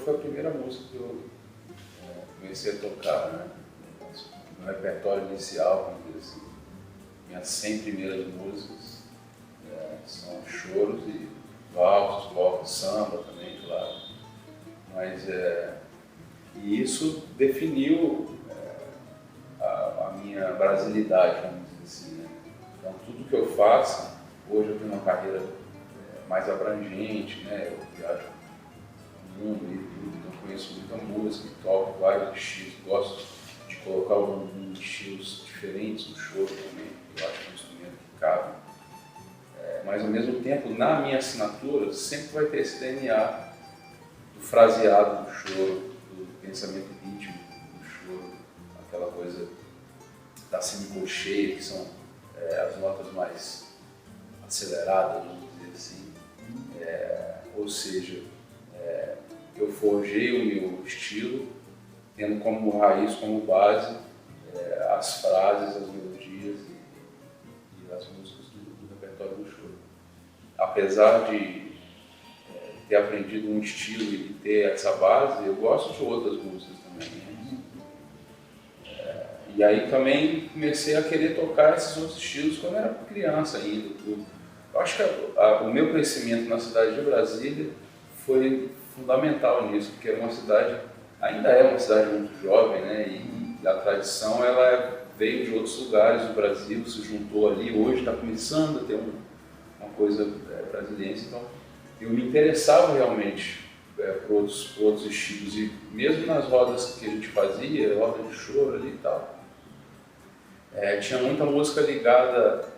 foi a primeira música que eu comecei a tocar, né? No repertório inicial, vamos dizer assim. Minhas 100 primeiras músicas são choros e valsos, blocos, samba também, claro. Mas e isso definiu a minha brasilidade, vamos dizer assim, né? Então tudo que eu faço, hoje eu tenho uma carreira mais abrangente, né? Eu viajo no mundo e tudo, então eu conheço muita música, toco vários estilos, gosto de colocar o bambu em estilos diferentes, no choro também, eu acho que é um instrumento que cabe. Mas ao mesmo tempo, na minha assinatura, sempre vai ter esse DNA do fraseado do choro, do pensamento rítmico do choro, aquela coisa da semicolcheia, que são as notas mais aceleradas, vamos dizer assim. Ou seja, eu forjei o meu estilo, tendo como raiz, como base, as frases, as melodias e as músicas do repertório do choro. Apesar de ter aprendido um estilo e ter essa base, eu gosto de outras músicas também. Né? E aí também comecei a querer tocar esses outros estilos quando eu era criança ainda. Eu acho que o meu crescimento na cidade de Brasília foi fundamental nisso, porque era uma cidade, ainda é uma cidade muito jovem, né? E a tradição ela veio de outros lugares do Brasil, se juntou ali, hoje está começando a ter uma coisa brasileira, então eu me interessava realmente por outros estilos, e mesmo nas rodas que a gente fazia, roda de choro ali e tal, tinha muita música ligada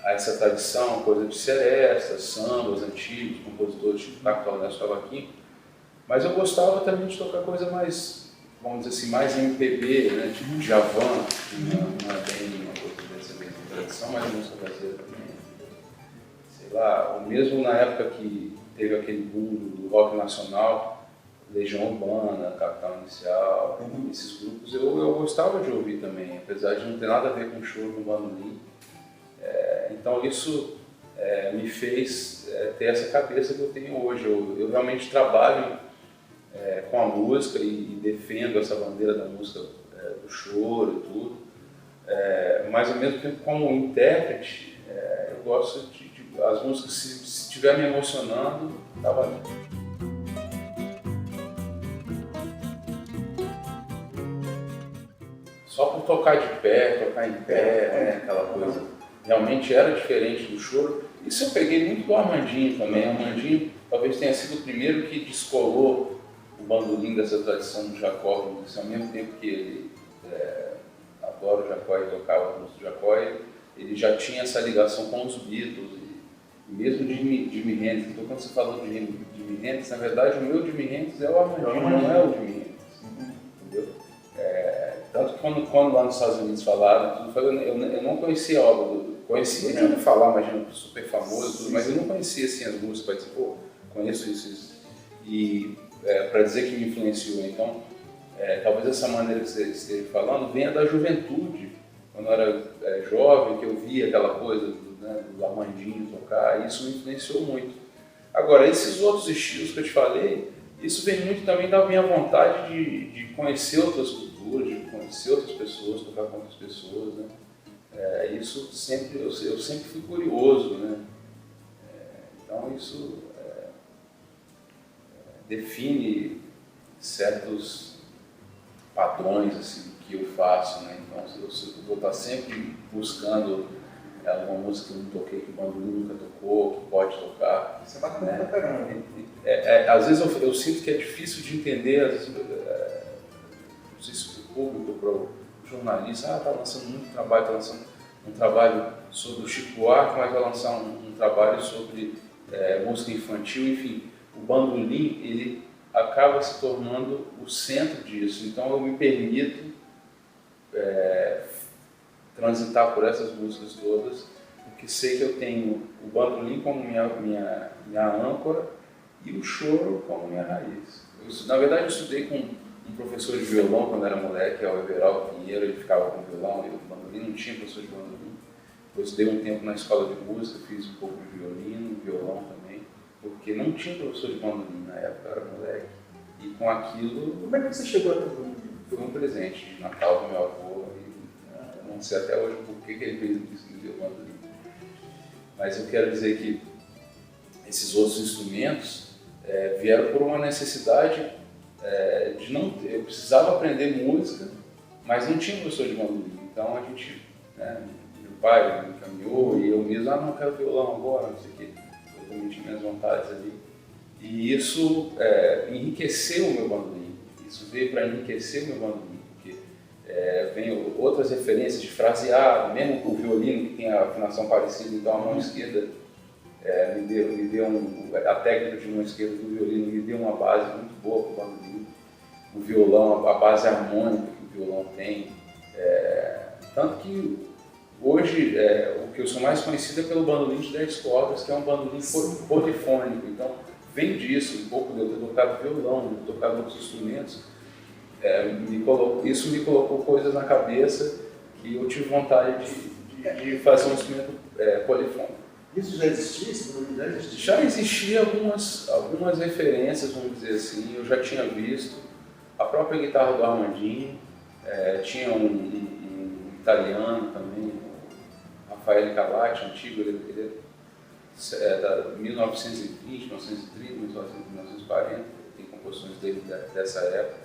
a essa tradição, coisa de serestas, sambas antigos, compositores tipo Caco Ernesto Cavaquinho, mas eu gostava também de tocar coisa mais, vamos dizer assim, mais MPB, né, tipo Djavan, que não é bem uma coisa dessa mesma tradição, mas música brasileira também. Sei lá, ou mesmo na época que teve aquele boom do rock nacional, Legião Urbana, Capital Inicial, esses grupos eu gostava de ouvir também, apesar de não ter nada a ver com choro no bandolim. Então isso me fez ter essa cabeça que eu tenho hoje. Eu realmente trabalho com a música e defendo essa bandeira da música do choro e tudo, mas ao mesmo tempo como intérprete eu gosto de as músicas, se estiver me emocionando, tá valendo. Só por tocar de pé, tocar em pé, né, aquela coisa, realmente era diferente do choro. Isso eu peguei muito do Armandinho também. O Armandinho talvez tenha sido o primeiro que descolou o bandolim dessa tradição do Jacó, ao mesmo tempo que ele adora o Jacó e tocava a música do Jacó, ele já tinha essa ligação com os Beatles, e mesmo Jimi Hendrix. Então quando você falou de Jimi Hendrix, na verdade o meu Jimi Hendrix é o Armandinho, não é o Jimi Hendrix, entendeu? Tanto que quando lá nos Estados Unidos falaram, eu não conhecia a obra, conhecia de ouvir falar, imagina, super famoso, tudo, mas eu não conhecia assim, as músicas, para dizer, pô, conheço isso. E para dizer que me influenciou. Então, talvez essa maneira que você esteja falando venha da juventude, quando eu era jovem, que eu via aquela coisa do Armandinho tocar, e isso me influenciou muito. Agora, esses outros estilos que eu te falei, isso vem muito também da minha vontade de conhecer outras culturas, de conhecer outras pessoas, tocar com outras pessoas, né? Isso sempre, eu sempre fui curioso, né? Então isso define certos padrões assim, que eu faço, né? Então eu vou estar sempre buscando alguma música que eu não toquei, que o bandolim nunca tocou, que pode tocar. Isso é bacana pra caramba. Às vezes eu sinto que é difícil de entender, não sei se para o público, para o jornalista, está lançando muito trabalho, está lançando um trabalho sobre o Chico Buarque, mas vai lançar um trabalho sobre música infantil, enfim. O bandolim, ele acaba se tornando o centro disso, então eu me permito transitar por essas músicas todas, porque sei que eu tenho o bandolim como minha âncora e o choro como minha raiz. Na verdade, eu estudei com um professor de violão quando era moleque, o Everaldo Pinheiro, ele ficava com violão, eu com bandolim, não tinha professor de bandolim. Eu estudei um tempo na escola de música, fiz um pouco de violino, violão também. porque não tinha professor de bandolim na época, eu era moleque. E com aquilo... Como é que você chegou a ter bandolim? Foi um presente de Natal do meu avô. E, não sei até hoje por que ele fez isso, me deu bandolim. Mas eu quero dizer que esses outros instrumentos vieram por uma necessidade de não... Eu precisava aprender música, mas não tinha professor de bandolim. Então a gente, meu pai me encaminhou e eu mesmo, não quero violão agora, não sei o quê. Eu também tinha minhas vontades ali. E isso enriqueceu o meu bandolim. Isso veio para enriquecer o meu bandolim, porque vem outras referências de fraseado, mesmo o violino que tem a afinação parecida, então a mão esquerda me deu a técnica de mão esquerda do violino me deu uma base muito boa para o bandolim. O violão, a base harmônica que o violão tem. Tanto que hoje o que eu sou mais conhecido é pelo bandolim de 10 cordas, que é um bandolim polifônico. Então vem disso, um pouco de eu ter tocado violão, de eu tocado outros instrumentos. Isso me colocou coisas na cabeça que eu tive vontade de fazer um instrumento polifônico. Isso já existia? Esse bandolim já existia? Já existia algumas referências, vamos dizer assim, eu já tinha visto. A própria guitarra do Armandinho, tinha um italiano também, o Raffaele Calati, antigo, ele é da 1920, 1930, 1940, tem composições dele dessa época.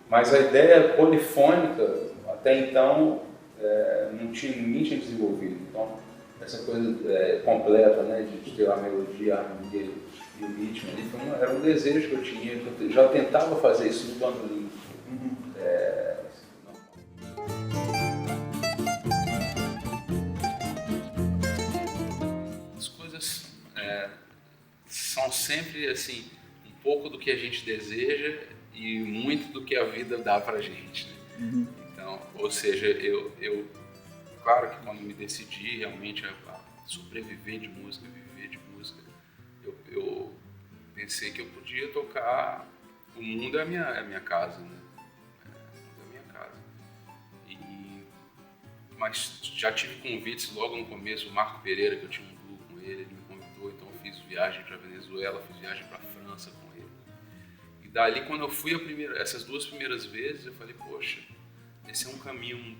Mas a ideia polifônica, até então, ninguém tinha desenvolvido. Então, essa coisa completa, né, de ter a melodia, a harmonia e o ritmo ali, era um desejo que eu tinha. Eu já tentava fazer isso no bandolim. As coisas são sempre assim, um pouco do que a gente deseja e muito do que a vida dá pra gente, né? Então, ou seja, eu claro que quando me decidi realmente a sobreviver de música, viver de música, eu pensei que eu podia tocar. O mundo é a minha casa, né? O mundo é a minha casa. Mas já tive convites logo no começo, o Marco Pereira, que eu tinha um duo com ele me convidou, então eu fiz viagem para Venezuela, fiz viagem para França com ele. E dali, quando eu fui essas 2 primeiras vezes, eu falei, poxa, esse é um caminho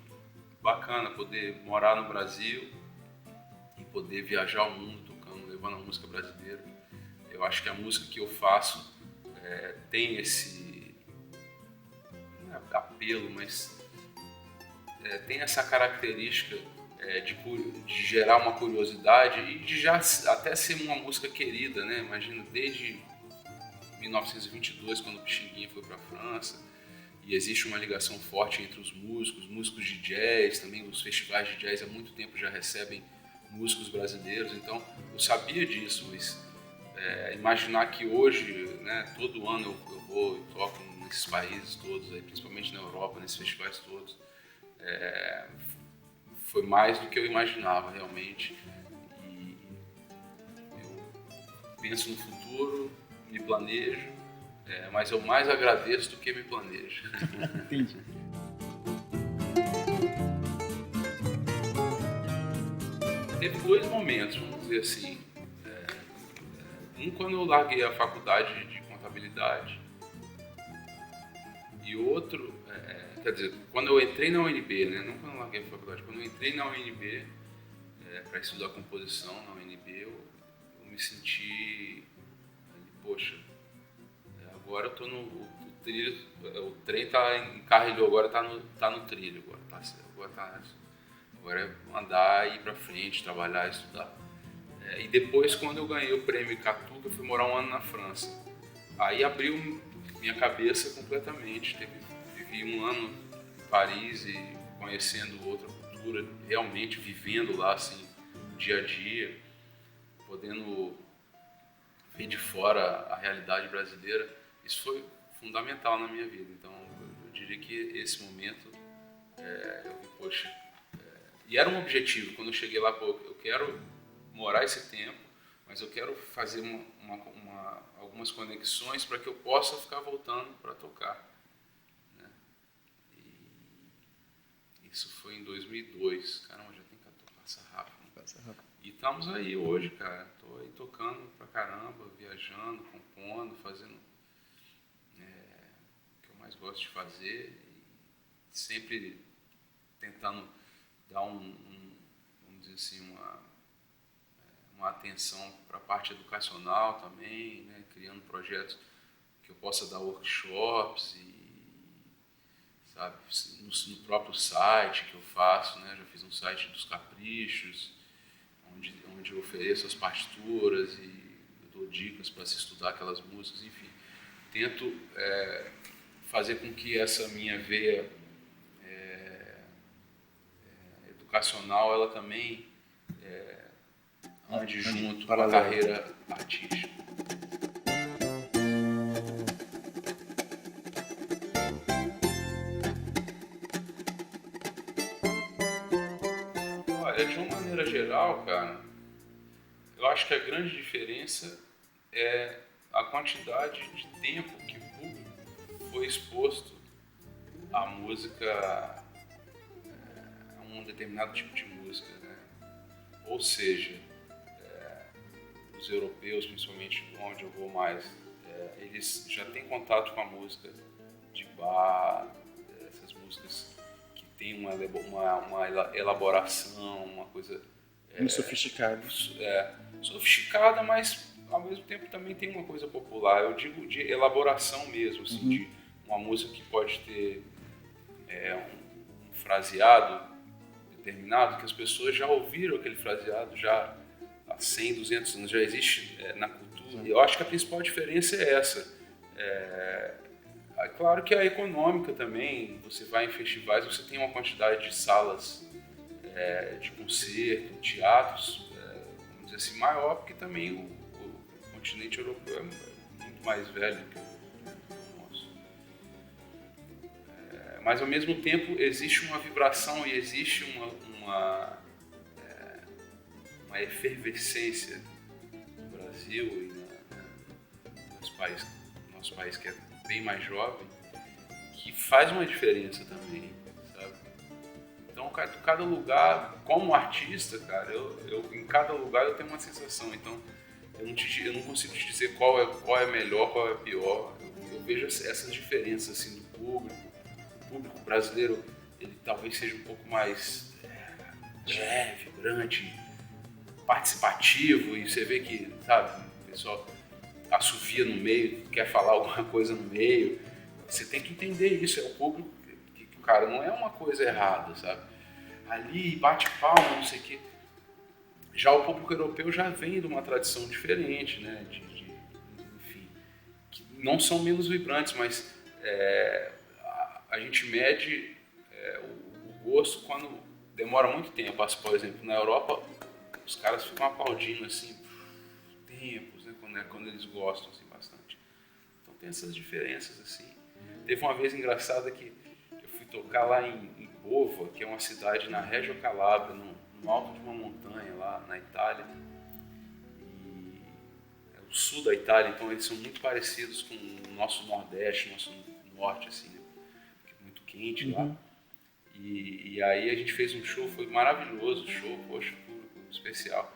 bacana, poder morar no Brasil e poder viajar o mundo tocando, levando a música brasileira. Eu acho que a música que eu faço tem esse, não é apelo, mas tem essa característica de gerar uma curiosidade e de já até ser uma música querida, né? Imagina, desde 1922, quando o Pixinguinha foi para a França, e existe uma ligação forte entre os músicos de jazz, também os festivais de jazz há muito tempo já recebem músicos brasileiros, então eu sabia disso, mas imaginar que hoje, né, todo ano eu vou e toco nesses países todos, principalmente na Europa, nesses festivais todos, foi mais do que eu imaginava realmente. E eu penso no futuro, me planejo, mas eu mais agradeço do que me planejo. Entendi. Teve 2 momentos, vamos dizer assim. Um quando eu larguei a faculdade de contabilidade e outro, quer dizer, quando eu entrei na UNB, né? Não quando eu larguei a faculdade, quando eu entrei na UNB para estudar composição na UNB, eu me senti, poxa, agora eu estou no trilho, o trem encarrilhou, agora está no trilho, agora é andar, ir para frente, trabalhar, estudar. E depois, quando eu ganhei o prêmio Catu, eu fui morar 1 ano na França. Aí abriu minha cabeça completamente. Vivi 1 ano em Paris e conhecendo outra cultura, realmente vivendo lá, assim, dia a dia, podendo ver de fora a realidade brasileira. Isso foi fundamental na minha vida. Então, eu diria que esse momento, eu vi, poxa, e era um objetivo. Quando eu cheguei lá, eu quero morar esse tempo, mas eu quero fazer algumas conexões para que eu possa ficar voltando para tocar, né? E isso foi em 2002. Caramba, já tem 14, passa rápido. E estamos aí hoje, cara. Tô aí tocando pra caramba, viajando, compondo, fazendo o que eu mais gosto de fazer. E sempre tentando dar vamos dizer assim, uma atenção para a parte educacional também, né? Criando projetos que eu possa dar workshops sabe, no próprio site que eu faço, né? Já fiz um site dos caprichos, onde eu ofereço as partituras e eu dou dicas para se estudar aquelas músicas, enfim. Tento fazer com que essa minha veia educacional, ela também ande junto com a carreira artística. Olha, de uma maneira geral, cara, eu acho que a grande diferença é a quantidade de tempo que o público foi exposto à música, a um determinado tipo de música, né? Ou seja, os europeus, principalmente onde eu vou mais, eles já têm contato com a música de Bach, essas músicas que tem uma elaboração, uma coisa muito sofisticada. Sofisticada, mas ao mesmo tempo também tem uma coisa popular. Eu digo de elaboração mesmo, assim, de uma música que pode ter um fraseado determinado, que as pessoas já ouviram aquele fraseado já há 100, 200 anos, já existe na cultura. E eu acho que a principal diferença é essa. É claro que a econômica também, você vai em festivais, você tem uma quantidade de salas de concerto, teatros, vamos dizer assim, maior, porque também o continente europeu é muito mais velho que o nosso. Mas ao mesmo tempo existe uma vibração e existe uma efervescência no Brasil e no nosso país que é bem mais jovem, que faz uma diferença também, sabe? Então, cada lugar, como artista, cara, em cada lugar eu tenho uma sensação. Então, eu não consigo te dizer qual é melhor, qual é pior. Eu vejo essas diferenças assim do público. O público brasileiro, ele talvez seja um pouco mais vibrante, participativo, e você vê que, sabe, o pessoal assovia no meio, quer falar alguma coisa no meio. Você tem que entender isso, é o público que cara, não é uma coisa errada, sabe? Ali, bate palma, não sei o quê. Já o público europeu já vem de uma tradição diferente, né? Enfim, que não são menos vibrantes, mas a gente mede o gosto quando demora muito tempo. Por exemplo, na Europa, os caras ficam aplaudindo assim, tempos, né? Quando eles gostam assim, bastante. Então tem essas diferenças assim. Teve uma vez engraçada que eu fui tocar lá em Bova, que é uma cidade na Reggio Calabria, no alto de uma montanha lá na Itália. E é o sul da Itália, então eles são muito parecidos com o nosso Nordeste, nosso Norte, assim, né? Muito quente lá. E aí a gente fez um show, foi maravilhoso o show, poxa, público especial.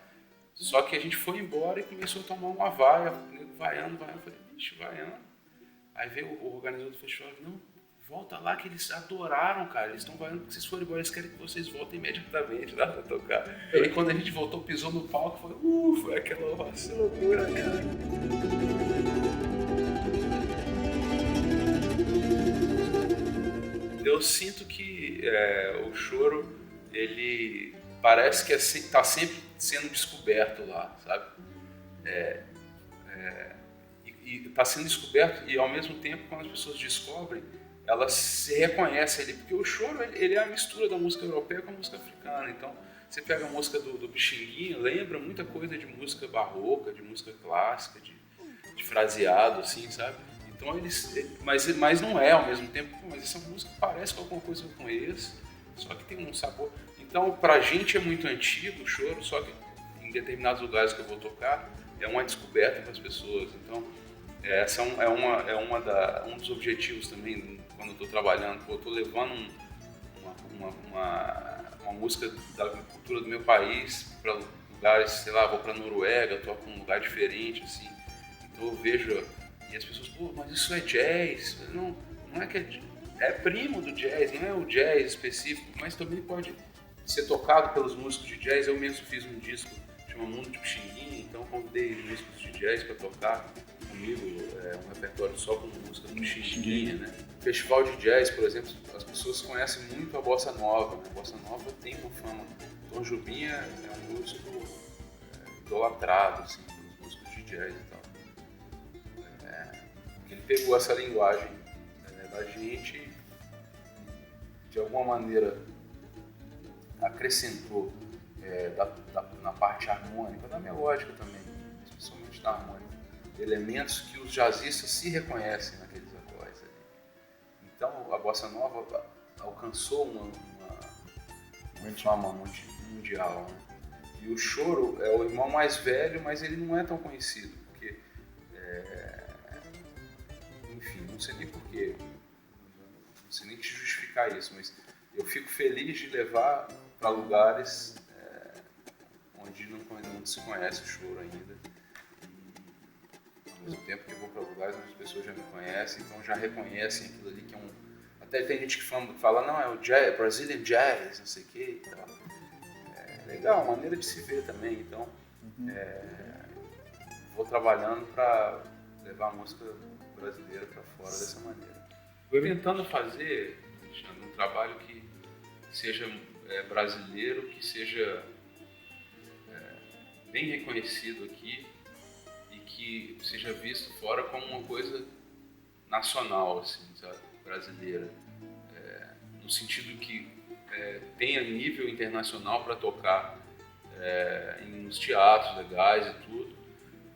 Só que a gente foi embora e começou a tomar uma vaia, vaiando, eu falei, bicho, vaiando. Aí veio o organizador do festival, não, volta lá que eles adoraram, cara, eles estão vaiando porque vocês foram embora, eles querem que vocês voltem imediatamente lá pra tocar. E aí quando a gente voltou, pisou no palco, foi aquela ovação. Loucura, cara. Eu sinto que o choro, ele parece que está sempre sendo descoberto lá, sabe? E está sendo descoberto, e ao mesmo tempo, quando as pessoas descobrem, elas se reconhecem ali, porque o choro ele é a mistura da música europeia com a música africana. Então, você pega a música do Pixinguinha, lembra muita coisa de música barroca, de música clássica, de fraseado, assim, sabe? Então, mas não é ao mesmo tempo, mas essa música parece com alguma coisa que eu conheço, só que tem um sabor. Então, pra gente é muito antigo o choro, só que em determinados lugares que eu vou tocar, é uma descoberta para as pessoas. Então, essa um dos objetivos também, quando eu estou trabalhando. Eu estou levando uma música da cultura do meu país para lugares, sei lá, vou pra Noruega, toco num lugar diferente, assim. Então eu vejo, e as pessoas, pô, mas isso é jazz. Não é que é primo do jazz, não é o jazz específico, mas também pode ser tocado pelos músicos de jazz. Eu mesmo fiz um disco chama Mundo de Pixinguinha, então convidei músicos de jazz para tocar comigo, um repertório só com música do Pixinguinha, né? Festival de jazz, por exemplo, as pessoas conhecem muito a bossa nova, né? A bossa nova tem uma fama. Tom Jobim é um músico idolatrado, assim, pelos músicos de jazz e tal. Ele pegou essa linguagem da gente, de alguma maneira acrescentou na parte harmônica, na melódica também, especialmente na harmônica, elementos que os jazzistas se reconhecem naqueles acordes ali. Então a bossa nova alcançou uma fama mundial, né? E o choro é o irmão mais velho, mas ele não é tão conhecido, porque enfim, não sei nem porquê, não sei nem te justificar isso, mas eu fico feliz de levar para lugares onde não se conhece o choro ainda, e ao mesmo tempo que eu vou para lugares onde as pessoas já me conhecem, então já reconhecem aquilo ali que é até tem gente que fala não, é o jazz, Brazilian jazz, não sei o que e tal. É legal, maneira de se ver também, então vou trabalhando para levar a música brasileira para fora dessa maneira. Estou tentando fazer, Alexandre, um trabalho que seja brasileiro, que seja bem reconhecido aqui e que seja visto fora como uma coisa nacional, assim, sabe? Brasileira, no sentido que tenha nível internacional para tocar nos teatros legais e tudo,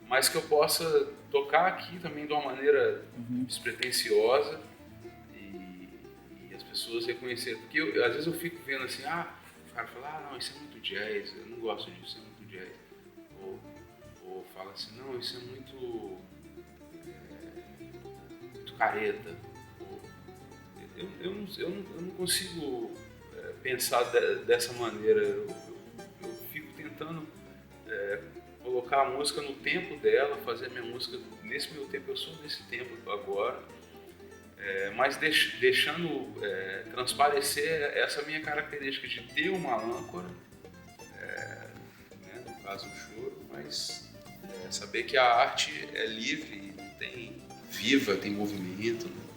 mas que eu possa tocar aqui também de uma maneira despretensiosa e as pessoas reconhecerem. Porque às vezes eu fico vendo assim, o cara fala, não, isso é muito jazz, eu não gosto disso, é muito jazz. Ou fala assim, não, isso é muito careta. Eu não consigo pensar dessa maneira. Eu fico tentando colocar a música no tempo dela, fazer a minha música nesse meu tempo. Eu sou nesse tempo agora, mas deixando transparecer essa minha característica de ter uma âncora, né, no caso o choro, mas saber que a arte é livre, não tem viva, tem movimento, né?